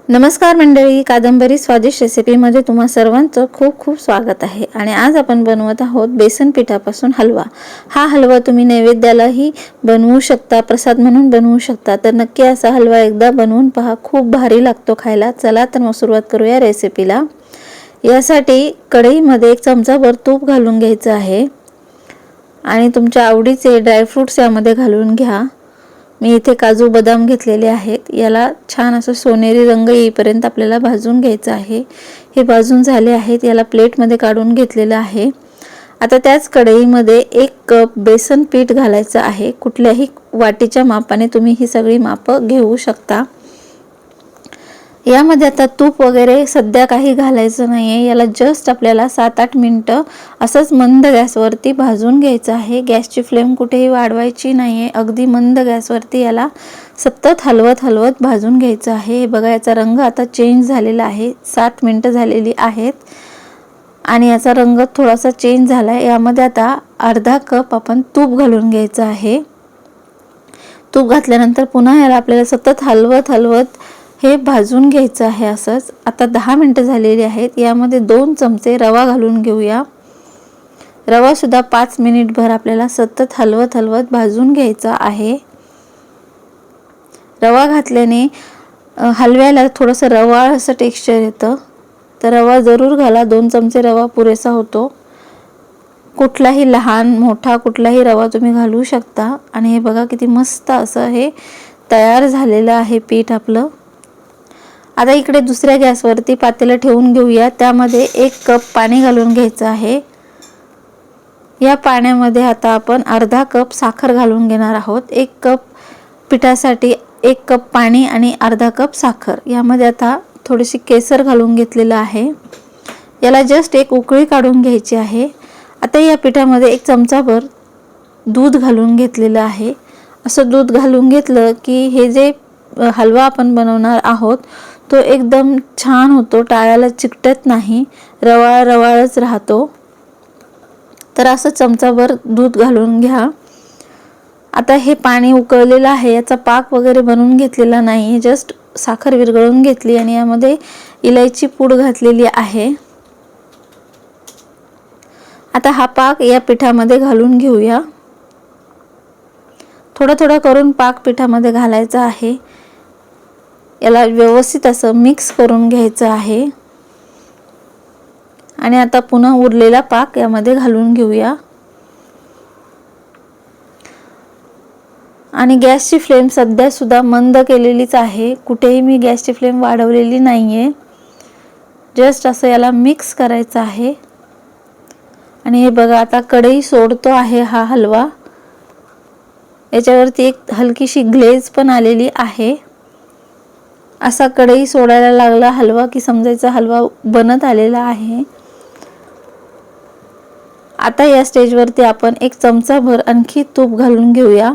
नमस्कार मंडळी, कादंबरी स्वादिष्ट रेसिपीमध्ये तुम्हा सर्वांचं खूप खूप स्वागत आहे। आणि आज आपण बनवत आहोत बेसन पिठापासून हलवा। हा हलवा तुम्ही नैवेद्यालाही बनवू शकता, प्रसाद म्हणून बनवू शकता। तर नक्की असा हलवा एकदा बनवून पहा, खूप भारी लागतो खायला। चला तर मग सुरुवात करूया रेसिपीला। यासाठी कढईमध्ये 1 चमचाभर तूप घालून घ्यायचं आहे आणि तुमच्या आवडीचे ड्रायफ्रुट्स यामध्ये घालून घ्या। मी इथे काजू बदाम घेतलेले आहेत। याला छान असं सोनेरी रंग येईपर्यंत आपल्याला भाजून घ्यायचं आहे। हे भाजून झाले आहेत, याला प्लेटमध्ये काढून घेतलेलं आहे। आता त्याच कढईमध्ये 1 कप बेसन पीठ घालायचं आहे। कुठल्याही वाटीच्या मापाने तुम्ही ही सगळी मापं घेऊ शकता। यामध्ये आता तूप वगैरे सध्या काही घालायचं नाहीये। याला जस्ट आपल्याला 7-8 मिनिटं असंच मंद गॅसवरती भाजून घ्यायचं आहे। गॅसची फ्लेम कुठेही वाढवायची नाहीये, अगदी मंद गॅसवरती याला सतत हलवत भाजून घ्यायचं आहे। हे बघा, याचा रंग आता चेंज झालेला आहे। 7 मिनिटं झालेली आहेत आणि याचा रंग थोडासा चेंज झालाय। यामध्ये आता अर्धा कप आपण तूप घालून घ्यायचं आहे। तूप घातल्यानंतर पुन्हा याला आपल्याला सतत हलवत हे भाजून घ्यायचं आहे। असंच आता 10 मिनिटं झालेली आहेत। यामध्ये 2 चमचे रवा घालून घेऊया। रवा सुद्धा 5 मिनिटभर आपल्याला सतत हलवत भाजून घ्यायचा आहे। रवा घातल्याने हलव्याला थोडंसं रवाळ असं टेक्स्चर येतं, तर रवा जरूर घाला। 2 चमचे रवा पुरेसा होतो। कुठलाही लहान मोठा कुठलाही रवा तुम्ही घालू शकता। आणि हे बघा किती मस्त असं हे तयार झालेलं आहे पीठ आपलं। आता इकडे दुसऱ्या गॅसवरती पातेलं ठेवून घेऊया। त्यामध्ये 1 कप पाणी घालून घ्यायचं आहे। या पाण्यामध्ये आता आपण अर्धा कप साखर घालून घेणार आहोत। 1 कप पिठासाठी 1 कप पाणी आणि अर्धा कप साखर। यामध्ये आता थोडीशी केसर घालून घेतलेलं आहे। याला जस्ट 1 उकळी काढून घ्यायची आहे। आता या पिठामध्ये 1 चमचाभर दूध घालून घेतलेलं आहे। असं दूध घालून घेतलं की हे जे हलवा आपण बनवणार आहोत तो एकदम छान होतो, टाळ्याला चिकटत नाही, रवाळच राहतो। तर असं चमचाभर दूध घालून घ्या। आता हे पाणी उकळलेलं आहे, याचा पाक वगैरे बनवून घेतलेला नाही, जस्ट साखर विरघळून घेतली आणि यामध्ये इलायची पूड घातलेली आहे। आता हा पाक या पिठामध्ये घालून घेऊया। थोडा करून पाक पिठामध्ये घालायचा आहे। याला व्यवस्थित असं मिक्स करून घ्यायचं आहे आणि आता पुन्हा उरलेला पाक यामध्ये घालून घेऊया। आणि गॅसची फ्लेम सध्या सुद्धा मंद केलेलीच आहे, कुठेही मी गॅसची फ्लेम वाढवलेली नाहीये। जस्ट असं याला मिक्स करायचं आहे। आणि हे बघा, आता कढई सोडतो आहे हा हलवा। याच्यावरती एक हलकीशी ग्लेज पण आलेली आहे। असा कढई सोडायला लागला हलवा की समजायचा हलवा बनत आलेला आहे। आता या स्टेजवरती आपण 1 चमचाभर आणखी तूप घालून घेऊया।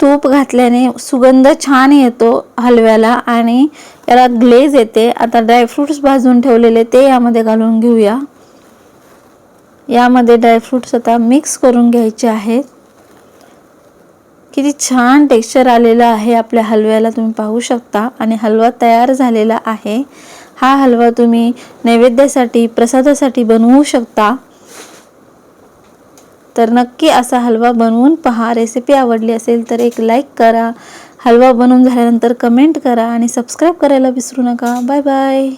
तूप घातल्याने सुगंध छान येतो हलव्याला आणि याला ग्लेज येते। आता ड्रायफ्रुट्स भाजून ठेवलेले ते यामध्ये घालून घेऊया। यामध्ये ड्रायफ्रुट्स आता मिक्स करून घ्यायचे आहेत। किती छान टेक्स्चर आलेलं आहे आपल्या हलव्याला, तुम्ही पाहू शकता। आणि हलवा तयार झालेला आहे। हा हलवा तुम्ही नैवेद्यासाठी प्रसादासाठी बनवू शकता। तर नक्की असा हलवा बनवून पहा। रेसिपी आवडली असेल तर एक लाईक करा, हलवा बनवून झाल्यानंतर कमेंट करा आणि सबस्क्राईब करायला विसरू नका। Bye bye.